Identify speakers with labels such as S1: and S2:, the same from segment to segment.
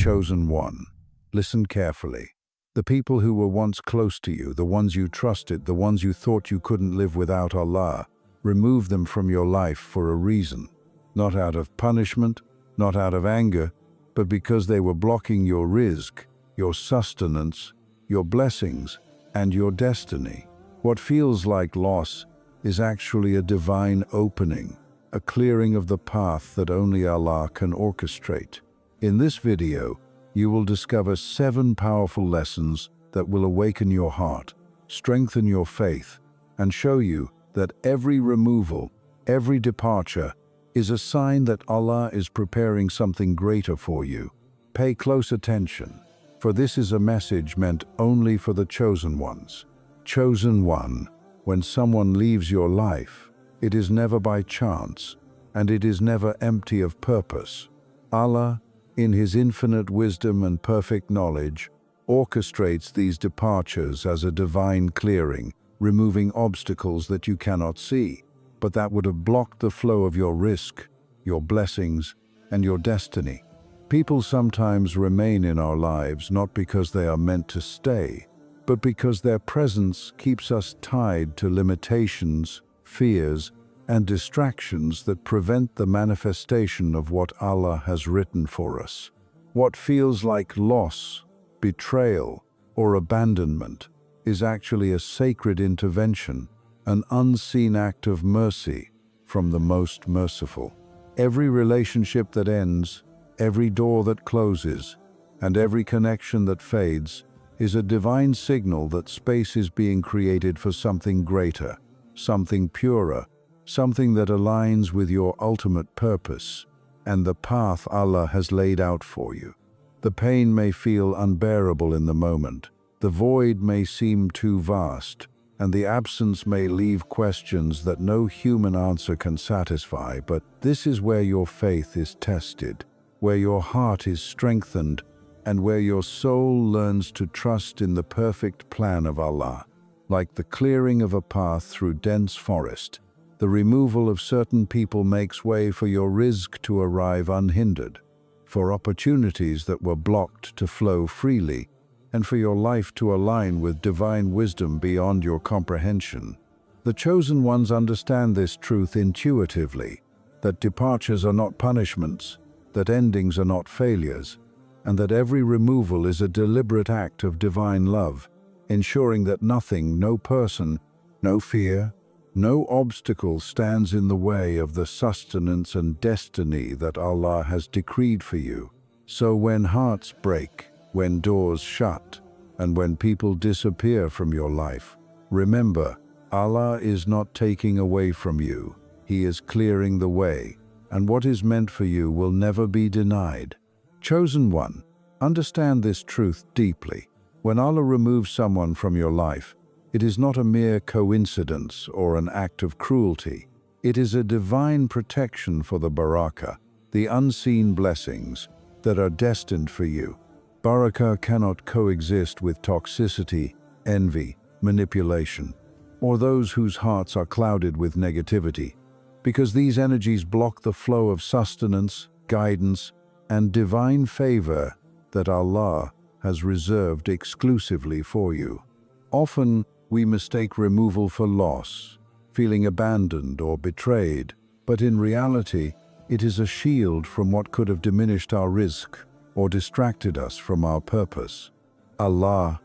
S1: chosen one. Listen carefully. The people who were once close to you, the ones you trusted, the ones you thought you couldn't live without Allah, remove them from your life for a reason. Not out of punishment, not out of anger, but because they were blocking your rizq, your sustenance, your blessings, and your destiny. What feels like loss is actually a divine opening, a clearing of the path that only Allah can orchestrate. In this video, you will discover 7 powerful lessons that will awaken your heart, strengthen your faith, and show you that every removal, every departure, is a sign that Allah is preparing something greater for you. Pay close attention, for this is a message meant only for the chosen ones. Chosen one, when someone leaves your life, it is never by chance, and it is never empty of purpose. Allah, in His infinite wisdom and perfect knowledge, orchestrates these departures as a divine clearing, removing obstacles that you cannot see, but that would have blocked the flow of your rizq, your blessings, and your destiny. People sometimes remain in our lives not because they are meant to stay, but because their presence keeps us tied to limitations, fears, and distractions that prevent the manifestation of what Allah has written for us. What feels like loss, betrayal, or abandonment is actually a sacred intervention, an unseen act of mercy from the most merciful. Every relationship that ends, every door that closes, and every connection that fades is a divine signal that space is being created for something greater, something purer, something that aligns with your ultimate purpose and the path Allah has laid out for you. The pain may feel unbearable in the moment, the void may seem too vast, and the absence may leave questions that no human answer can satisfy, but this is where your faith is tested, where your heart is strengthened, and where your soul learns to trust in the perfect plan of Allah. Like the clearing of a path through dense forest, the removal of certain people makes way for your rizq to arrive unhindered, for opportunities that were blocked to flow freely, and for your life to align with divine wisdom beyond your comprehension. The chosen ones understand this truth intuitively, that departures are not punishments, that endings are not failures, and that every removal is a deliberate act of divine love, ensuring that nothing, no person, no fear, no obstacle stands in the way of the sustenance and destiny that Allah has decreed for you. So when hearts break, when doors shut, and when people disappear from your life, remember, Allah is not taking away from you. He is clearing the way, and what is meant for you will never be denied. Chosen one, understand this truth deeply. When Allah removes someone from your life, it is not a mere coincidence or an act of cruelty. It is a divine protection for the barakah, the unseen blessings that are destined for you. Barakah cannot coexist with toxicity, envy, manipulation, or those whose hearts are clouded with negativity, because these energies block the flow of sustenance, guidance, and divine favor that Allah has reserved exclusively for you. Often, we mistake removal for loss, feeling abandoned or betrayed, but in reality, it is a shield from what could have diminished our rizq or distracted us from our purpose. Allah,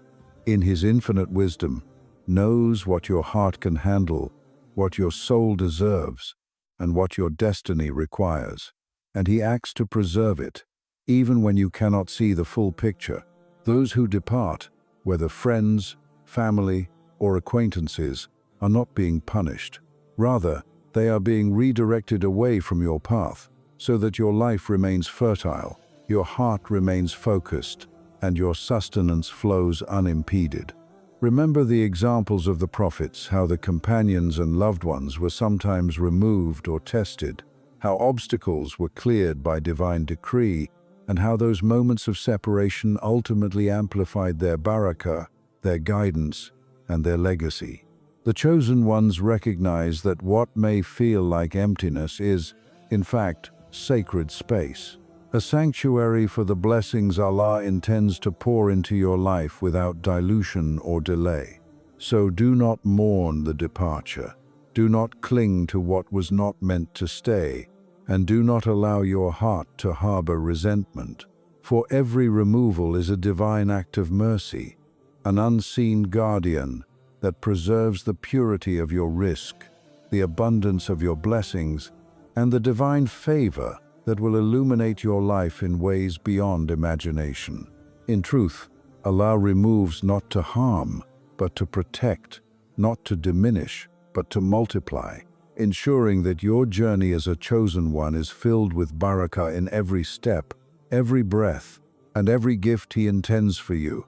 S1: in His infinite wisdom, knows what your heart can handle, what your soul deserves, and what your destiny requires, and He acts to preserve it, even when you cannot see the full picture. Those who depart, whether friends, family, or acquaintances, are not being punished. Rather, they are being redirected away from your path, so that your life remains fertile, your heart remains focused, and your sustenance flows unimpeded. Remember the examples of the prophets, how the companions and loved ones were sometimes removed or tested, how obstacles were cleared by divine decree, and how those moments of separation ultimately amplified their barakah, their guidance, and their legacy. The chosen ones recognize that what may feel like emptiness is, in fact, sacred space. a sanctuary for the blessings Allah intends to pour into your life without dilution or delay. So do not mourn the departure. Do not cling to what was not meant to stay, and do not allow your heart to harbor resentment. For every removal is a divine act of mercy, an unseen guardian that preserves the purity of your rizq, the abundance of your blessings, and the divine favor that will illuminate your life in ways beyond imagination. In truth, Allah removes not to harm, but to protect, not to diminish, but to multiply, ensuring that your journey as a chosen one is filled with barakah in every step, every breath, and every gift He intends for you.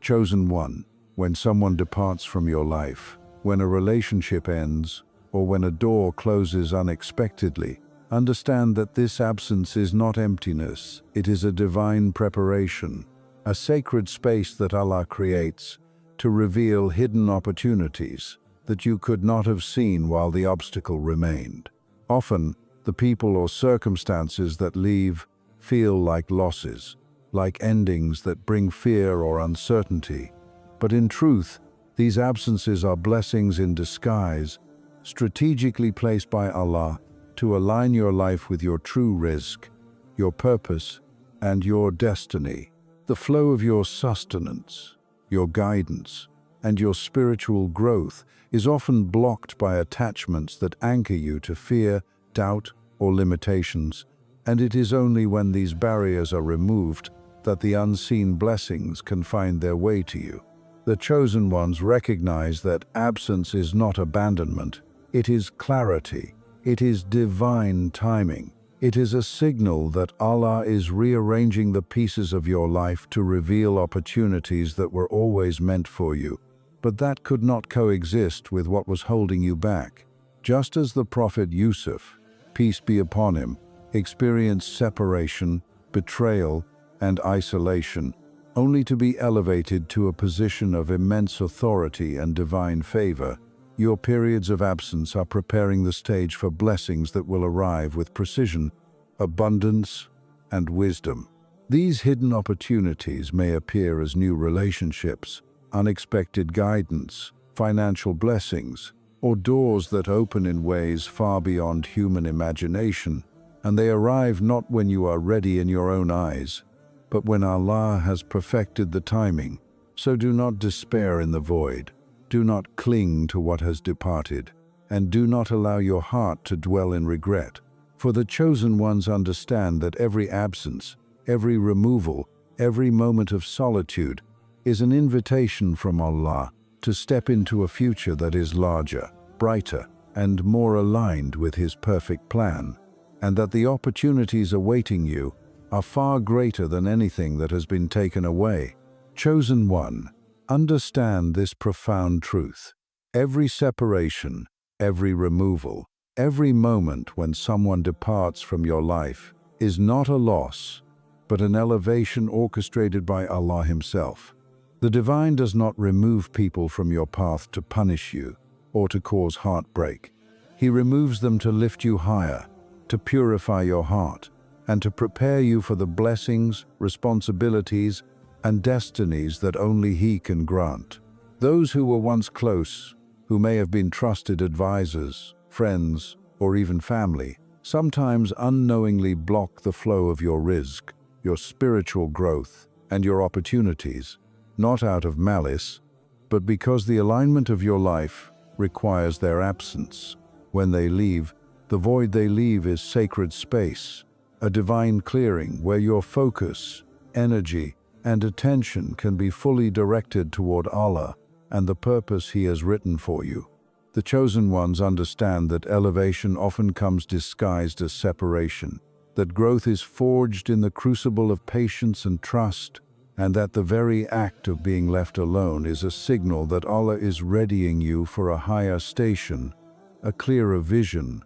S1: Chosen one, when someone departs from your life, when a relationship ends, or when a door closes unexpectedly, understand that this absence is not emptiness, it is a divine preparation, a sacred space that Allah creates to reveal hidden opportunities that you could not have seen while the obstacle remained. Often, the people or circumstances that leave feel like losses, like endings that bring fear or uncertainty. But in truth, these absences are blessings in disguise, strategically placed by Allah to align your life with your true rizq, your purpose, and your destiny. The flow of your sustenance, your guidance, and your spiritual growth is often blocked by attachments that anchor you to fear, doubt, or limitations, and it is only when these barriers are removed that the unseen blessings can find their way to you. The chosen ones recognize that absence is not abandonment, it is clarity, it is divine timing. It is a signal that Allah is rearranging the pieces of your life to reveal opportunities that were always meant for you, but that could not coexist with what was holding you back. Just as the Prophet Yusuf, peace be upon him, experienced separation, betrayal, and isolation, only to be elevated to a position of immense authority and divine favor, your periods of absence are preparing the stage for blessings that will arrive with precision, abundance, and wisdom. These hidden opportunities may appear as new relationships, unexpected guidance, financial blessings, or doors that open in ways far beyond human imagination, and they arrive not when you are ready in your own eyes, but when Allah has perfected the timing. So do not despair in the void. Do not cling to what has departed, and do not allow your heart to dwell in regret. For the chosen ones understand that every absence, every removal, every moment of solitude is an invitation from Allah to step into a future that is larger, brighter, and more aligned with His perfect plan, and that the opportunities awaiting you are far greater than anything that has been taken away. Chosen one, understand this profound truth. Every separation, every removal, every moment when someone departs from your life is not a loss, but an elevation orchestrated by Allah Himself. The divine does not remove people from your path to punish you or to cause heartbreak. He removes them to lift you higher, to purify your heart, and to prepare you for the blessings, responsibilities, and destinies that only He can grant. Those who were once close, who may have been trusted advisors, friends, or even family, sometimes unknowingly block the flow of your rizq, your spiritual growth, and your opportunities, not out of malice, but because the alignment of your life requires their absence. When they leave, the void they leave is sacred space, a divine clearing where your focus, energy, and attention can be fully directed toward Allah and the purpose He has written for you. The chosen ones understand that elevation often comes disguised as separation, that growth is forged in the crucible of patience and trust, and that the very act of being left alone is a signal that Allah is readying you for a higher station, a clearer vision,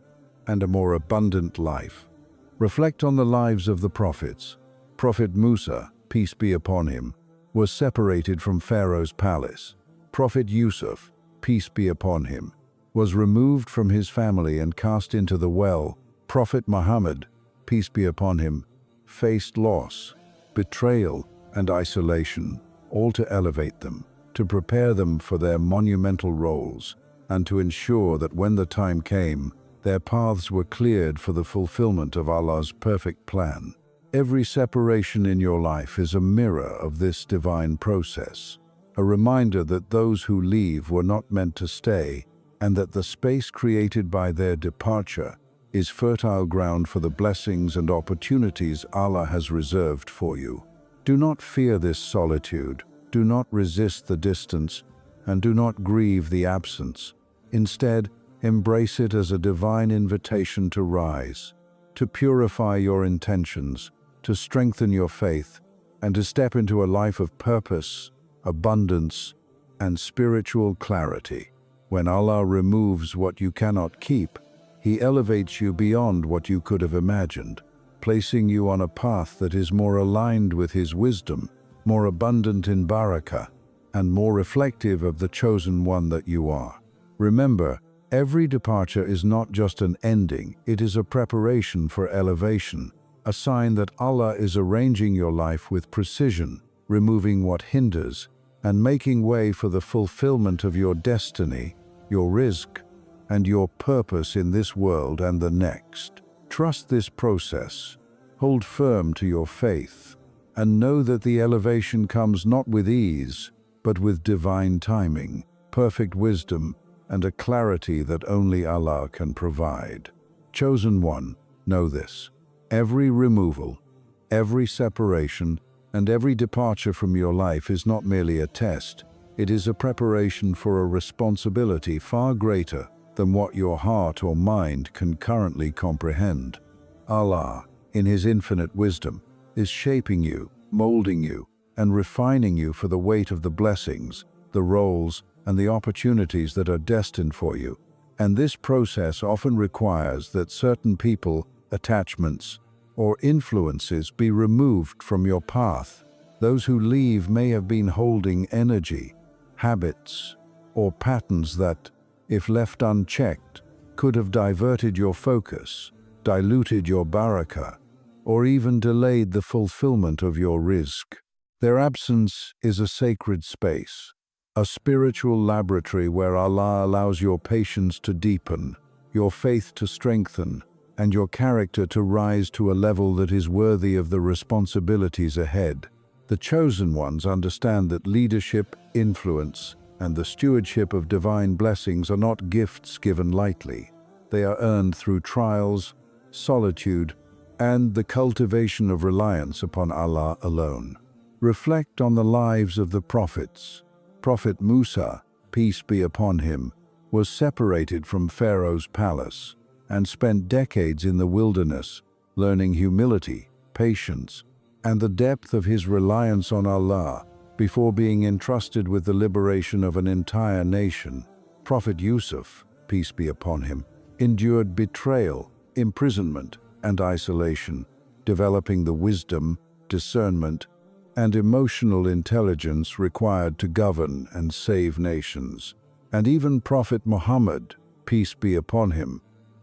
S1: and a more abundant life. Reflect on the lives of the prophets. Prophet Musa, peace be upon him, was separated from Pharaoh's palace. Prophet Yusuf, peace be upon him, was removed from his family and cast into the well. Prophet Muhammad, peace be upon him, faced loss, betrayal, and isolation, all to elevate them, to prepare them for their monumental roles, and to ensure that when the time came, their paths were cleared for the fulfillment of Allah's perfect plan. Every separation in your life is a mirror of this divine process, a reminder that those who leave were not meant to stay, and that the space created by their departure is fertile ground for the blessings and opportunities Allah has reserved for you. Do not fear this solitude, do not resist the distance, and do not grieve the absence. Instead, embrace it as a divine invitation to rise, to purify your intentions, to strengthen your faith, and to step into a life of purpose, abundance, and spiritual clarity. When Allah removes what you cannot keep, He elevates you beyond what you could have imagined, placing you on a path that is more aligned with His wisdom, more abundant in barakah, and more reflective of the chosen one that you are. Remember, every departure is not just an ending, it is a preparation for elevation, a sign that Allah is arranging your life with precision, removing what hinders, and making way for the fulfillment of your destiny, your rizq, and your purpose in this world and the next. Trust this process, hold firm to your faith, and know that the elevation comes not with ease, but with divine timing, perfect wisdom, and a clarity that only Allah can provide. Chosen one, know this: every removal, every separation, and every departure from your life is not merely a test, it is a preparation for a responsibility far greater than what your heart or mind can currently comprehend. Allah, in His infinite wisdom, is shaping you, molding you, and refining you for the weight of the blessings, the roles, and the opportunities that are destined for you. And this process often requires that certain people, attachments, or influences be removed from your path. Those who leave may have been holding energy, habits, or patterns that, if left unchecked, could have diverted your focus, diluted your barakah, or even delayed the fulfillment of your rizq. Their absence is a sacred space, a spiritual laboratory where Allah allows your patience to deepen, your faith to strengthen, and your character to rise to a level that is worthy of the responsibilities ahead. The chosen ones understand that leadership, influence, and the stewardship of divine blessings are not gifts given lightly. They are earned through trials, solitude, and the cultivation of reliance upon Allah alone. Reflect on the lives of the prophets. Prophet Musa, peace be upon him, was separated from Pharaoh's palace and spent decades in the wilderness, learning humility, patience, and the depth of his reliance on Allah before being entrusted with the liberation of an entire nation. Prophet Yusuf, peace be upon him, endured betrayal, imprisonment, and isolation, developing the wisdom, discernment, and emotional intelligence required to govern and save nations. And even Prophet Muhammad, peace be upon him,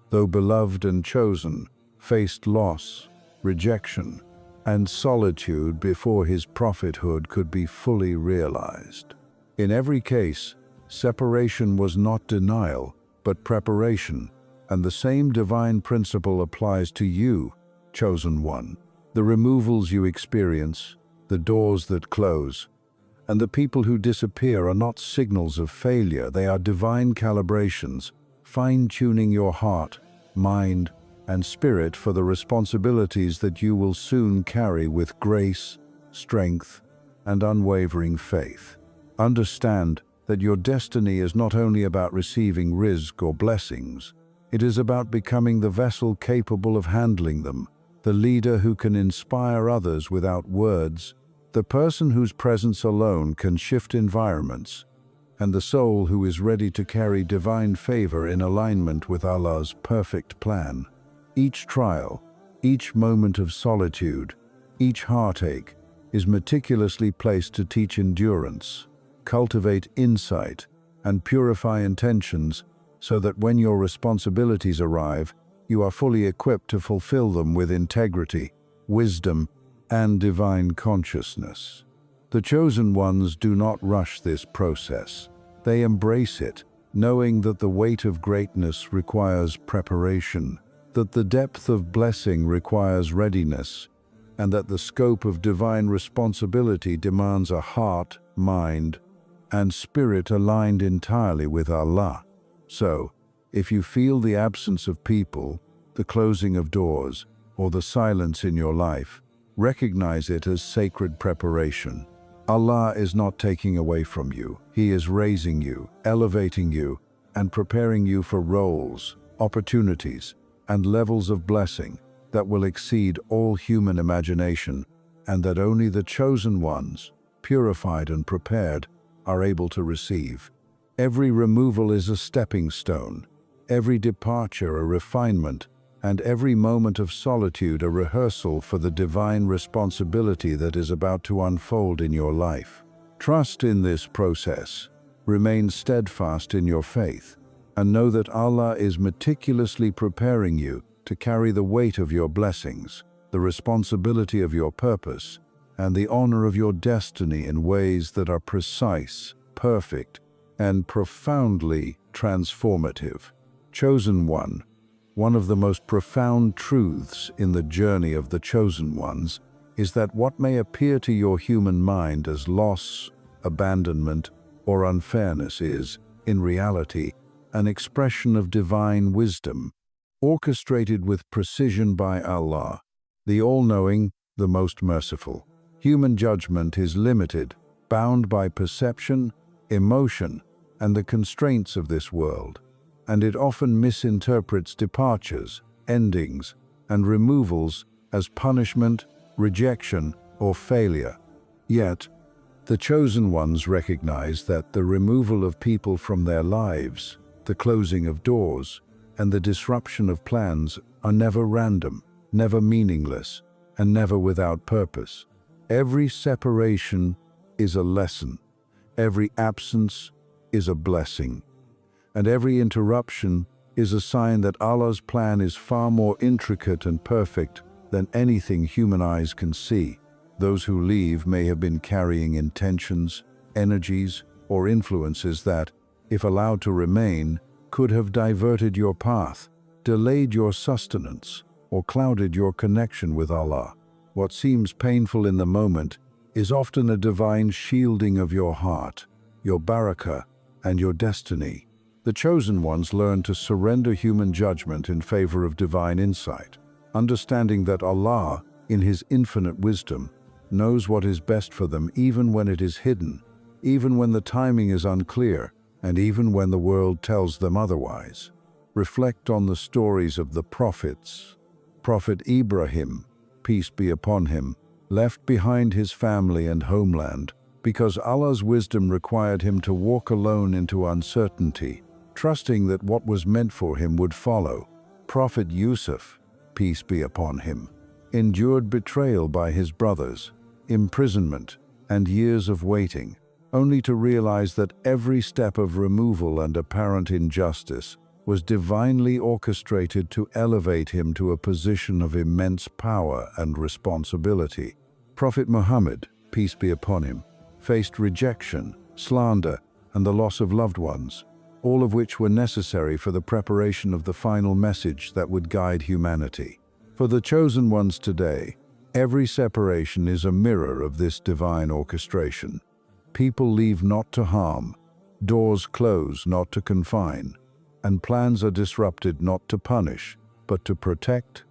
S1: though beloved and chosen, faced loss, rejection, and solitude before his prophethood could be fully realized. In every case, separation was not denial, but preparation, and the same divine principle applies to you, chosen one. The removals you experience, the doors that close, and the people who disappear are not signals of failure, they are divine calibrations, fine-tuning your heart, mind, and spirit for the responsibilities that you will soon carry with grace, strength, and unwavering faith. Understand that your destiny is not only about receiving rizq or blessings, it is about becoming the vessel capable of handling them, the leader who can inspire others without words, the person whose presence alone can shift environments, and the soul who is ready to carry divine favor in alignment with Allah's perfect plan. Each trial, each moment of solitude, each heartache is meticulously placed to teach endurance, cultivate insight, and purify intentions so that when your responsibilities arrive, you are fully equipped to fulfill them with integrity, wisdom, and divine consciousness. The chosen ones do not rush this process. They embrace it, knowing that the weight of greatness requires preparation, that the depth of blessing requires readiness, and that the scope of divine responsibility demands a heart, mind, and spirit aligned entirely with Allah. So, if you feel the absence of people, the closing of doors, or the silence in your life, recognize it as sacred preparation. Allah is not taking away from you. He is raising you, elevating you, and preparing you for roles, opportunities, and levels of blessing that will exceed all human imagination, and that only the chosen ones, purified and prepared, are able to receive. Every removal is a stepping stone, every departure a refinement, and every moment of solitude a rehearsal for the divine responsibility that is about to unfold in your life. Trust in this process, remain steadfast in your faith, and know that Allah is meticulously preparing you to carry the weight of your blessings, the responsibility of your purpose, and the honor of your destiny in ways that are precise, perfect, and profoundly transformative. Chosen one of the most profound truths in the journey of the chosen ones is that what may appear to your human mind as loss, abandonment, or unfairness is, in reality, an expression of divine wisdom, orchestrated with precision by Allah, the all-knowing, the most merciful. Human judgment is limited, bound by perception, emotion, and the constraints of this world, and it often misinterprets departures, endings, and removals as punishment, rejection, or failure. Yet, the chosen ones recognize that the removal of people from their lives, the closing of doors, and the disruption of plans are never random, never meaningless, and never without purpose. Every separation is a lesson, every absence is a blessing, and every interruption is a sign that Allah's plan is far more intricate and perfect than anything human eyes can see. Those who leave may have been carrying intentions, energies, or influences that, if allowed to remain, could have diverted your path, delayed your sustenance, or clouded your connection with Allah. What seems painful in the moment is often a divine shielding of your heart, your barakah, and your destiny. The chosen ones learn to surrender human judgment in favor of divine insight, understanding that Allah, in His infinite wisdom, knows what is best for them even when it is hidden, even when the timing is unclear, and even when the world tells them otherwise. Reflect on the stories of the prophets. Prophet Ibrahim, peace be upon him, left behind his family and homeland because Allah's wisdom required him to walk alone into uncertainty, trusting that what was meant for him would follow. Prophet Yusuf, peace be upon him, endured betrayal by his brothers, imprisonment, and years of waiting, only to realize that every step of removal and apparent injustice was divinely orchestrated to elevate him to a position of immense power and responsibility. Prophet Muhammad, peace be upon him, faced rejection, slander, and the loss of loved ones, all of which were necessary for the preparation of the final message that would guide humanity. For the chosen ones today, every separation is a mirror of this divine orchestration. People leave not to harm, doors close not to confine, and plans are disrupted not to punish, but to protect,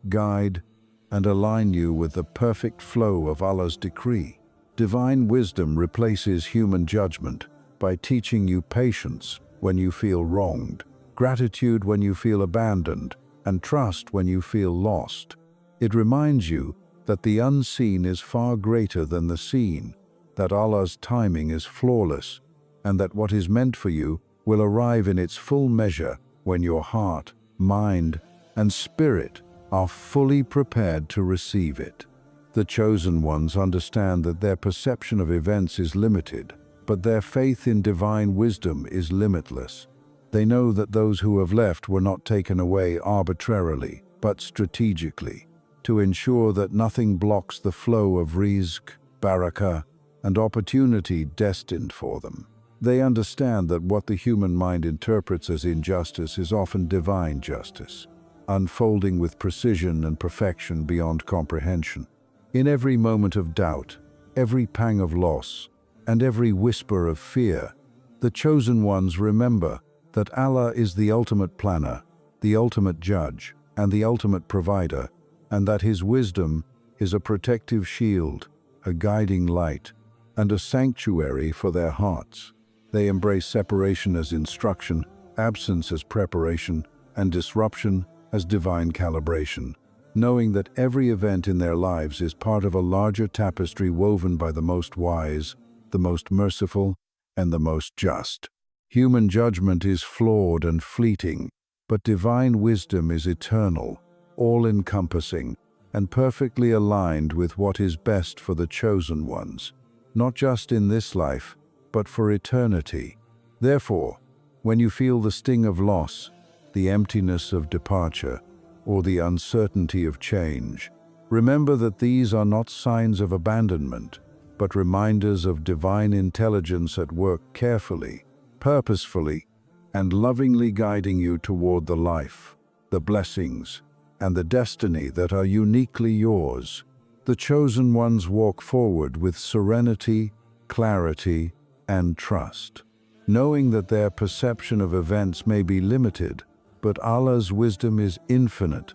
S1: guide, and align you with the perfect flow of Allah's decree. Divine wisdom replaces human judgment by teaching you patience when you feel wronged, gratitude when you feel abandoned, and trust when you feel lost. It reminds you that the unseen is far greater than the seen, that Allah's timing is flawless, and that what is meant for you will arrive in its full measure when your heart, mind, and spirit are fully prepared to receive it. The chosen ones understand that their perception of events is limited, but their faith in divine wisdom is limitless. They know that those who have left were not taken away arbitrarily, but strategically. to ensure that nothing blocks the flow of rizq, barakah, and opportunity destined for them. They understand that what the human mind interprets as injustice is often divine justice, unfolding with precision and perfection beyond comprehension. In every moment of doubt, every pang of loss, and every whisper of fear, the chosen ones remember that Allah is the ultimate planner, the ultimate judge, and the ultimate provider, and that His wisdom is a protective shield, a guiding light, and a sanctuary for their hearts. They embrace separation as instruction, absence as preparation, and disruption as divine calibration, knowing that every event in their lives is part of a larger tapestry woven by the most wise, the most merciful, and the most just. Human judgment is flawed and fleeting, but divine wisdom is eternal, all-encompassing, and perfectly aligned with what is best for the chosen ones, not just in this life, but for eternity. Therefore, when you feel the sting of loss, the emptiness of departure, or the uncertainty of change, remember that these are not signs of abandonment, but reminders of divine intelligence at work carefully, purposefully, and lovingly guiding you toward the life, the blessings, and the destiny that are uniquely yours. The chosen ones walk forward with serenity, clarity, and trust, knowing that their perception of events may be limited, but Allah's wisdom is infinite,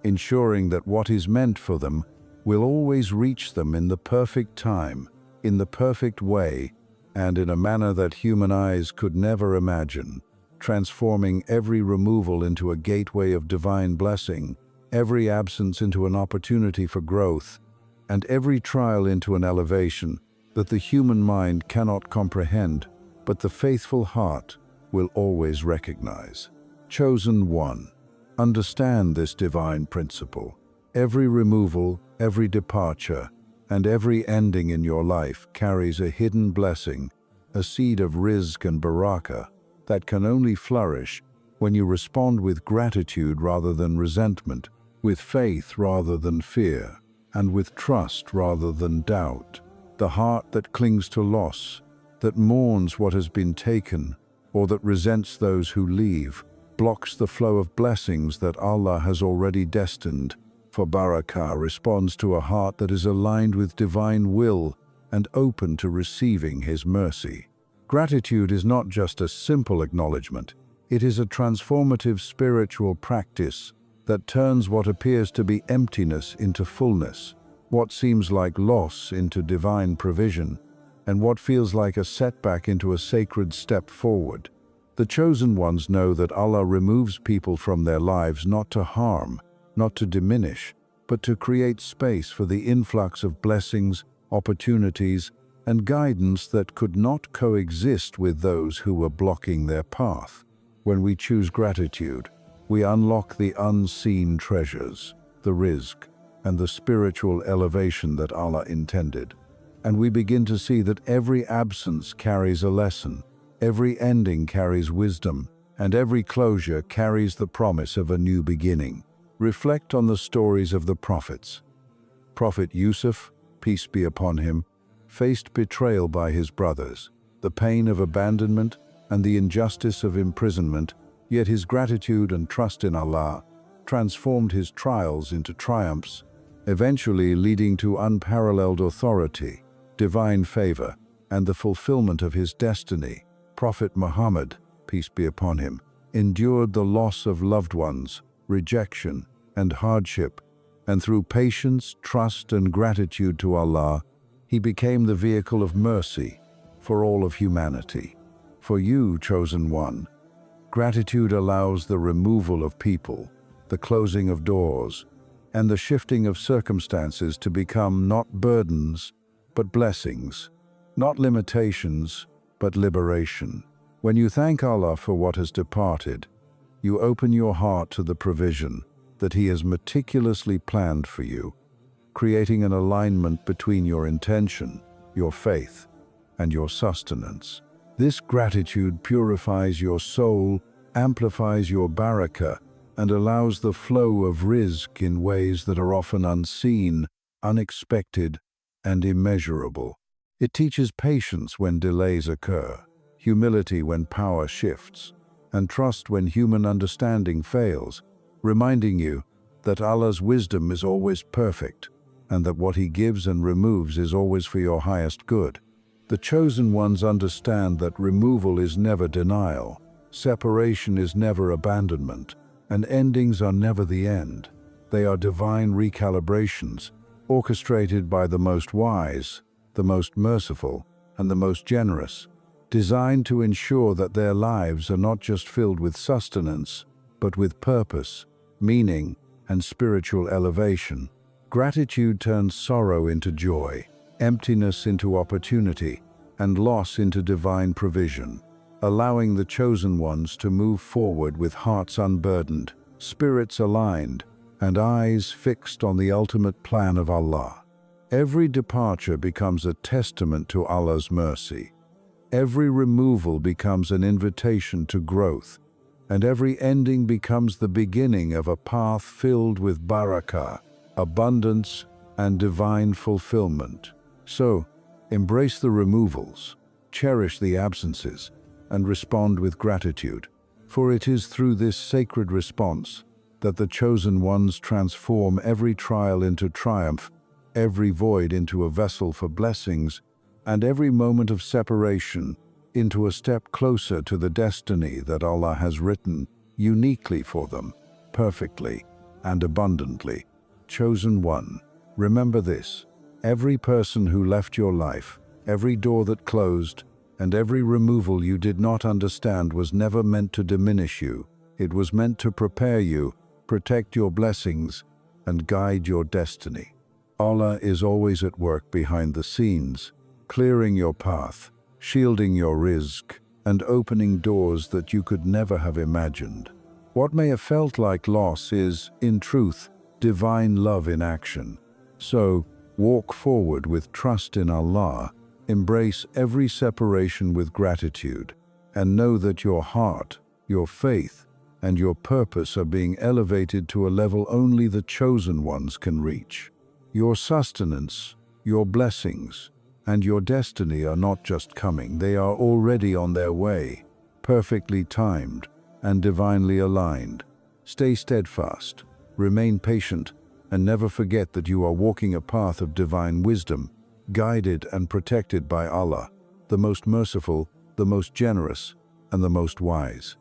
S1: ensuring that what is meant for them will always reach them in the perfect time, in the perfect way, and in a manner that human eyes could never imagine, transforming every removal into a gateway of divine blessing, every absence into an opportunity for growth, and every trial into an elevation that the human mind cannot comprehend, but the faithful heart will always recognize. Chosen one, understand this divine principle. Every removal, every departure, and every ending in your life carries a hidden blessing, a seed of rizq and barakah that can only flourish when you respond with gratitude rather than resentment, with faith rather than fear, and with trust rather than doubt. The heart that clings to loss, that mourns what has been taken, or that resents those who leave, blocks the flow of blessings that Allah has already destined. For barakah responds to a heart that is aligned with divine will and open to receiving His mercy. Gratitude is not just a simple acknowledgement, it is a transformative spiritual practice that turns what appears to be emptiness into fullness, what seems like loss into divine provision, and what feels like a setback into a sacred step forward. The chosen ones know that Allah removes people from their lives not to harm, not to diminish, but to create space for the influx of blessings, opportunities, and guidance that could not coexist with those who were blocking their path. When we choose gratitude, we unlock the unseen treasures, the rizq, and the spiritual elevation that Allah intended. And we begin to see that every absence carries a lesson, every ending carries wisdom, and every closure carries the promise of a new beginning. Reflect on the stories of the prophets. Prophet Yusuf, peace be upon him, faced betrayal by his brothers, the pain of abandonment, and the injustice of imprisonment, yet his gratitude and trust in Allah transformed his trials into triumphs, eventually leading to unparalleled authority, divine favor, and the fulfillment of his destiny. Prophet Muhammad, peace be upon him, endured the loss of loved ones, rejection, and hardship, and through patience, trust, and gratitude to Allah, he became the vehicle of mercy for all of humanity. For you, chosen one, gratitude allows the removal of people, the closing of doors, and the shifting of circumstances to become not burdens, but blessings, not limitations, but liberation. When you thank Allah for what has departed, you open your heart to the provision that He has meticulously planned for you, creating an alignment between your intention, your faith, and your sustenance. This gratitude purifies your soul, amplifies your barakah, and allows the flow of rizq in ways that are often unseen, unexpected, and immeasurable. It teaches patience when delays occur, humility when power shifts, and trust when human understanding fails, reminding you that Allah's wisdom is always perfect, and that what He gives and removes is always for your highest good. The chosen ones understand that removal is never denial, separation is never abandonment, and endings are never the end. They are divine recalibrations, orchestrated by the most wise, the most merciful, and the most generous, designed to ensure that their lives are not just filled with sustenance, but with purpose, meaning, and spiritual elevation. Gratitude turns sorrow into joy, emptiness into opportunity, and loss into divine provision, allowing the chosen ones to move forward with hearts unburdened, spirits aligned, and eyes fixed on the ultimate plan of Allah. Every departure becomes a testament to Allah's mercy. Every removal becomes an invitation to growth, and every ending becomes the beginning of a path filled with barakah, abundance, and divine fulfillment. So, embrace the removals, cherish the absences, and respond with gratitude, for it is through this sacred response that the chosen ones transform every trial into triumph, every void into a vessel for blessings, and every moment of separation into a step closer to the destiny that Allah has written uniquely for them, perfectly and abundantly. Chosen one, remember this: every person who left your life, every door that closed, and every removal you did not understand was never meant to diminish you. It was meant to prepare you, protect your blessings, and guide your destiny. Allah is always at work behind the scenes, clearing your path, shielding your rizq, and opening doors that you could never have imagined. What may have felt like loss is, in truth, divine love in action. So, walk forward with trust in Allah, embrace every separation with gratitude, and know that your heart, your faith, and your purpose are being elevated to a level only the chosen ones can reach. Your sustenance, your blessings, and your destiny are not just coming, they are already on their way, perfectly timed and divinely aligned. Stay steadfast, remain patient, and never forget that you are walking a path of divine wisdom, guided and protected by Allah, the most merciful, the most generous, and the most wise.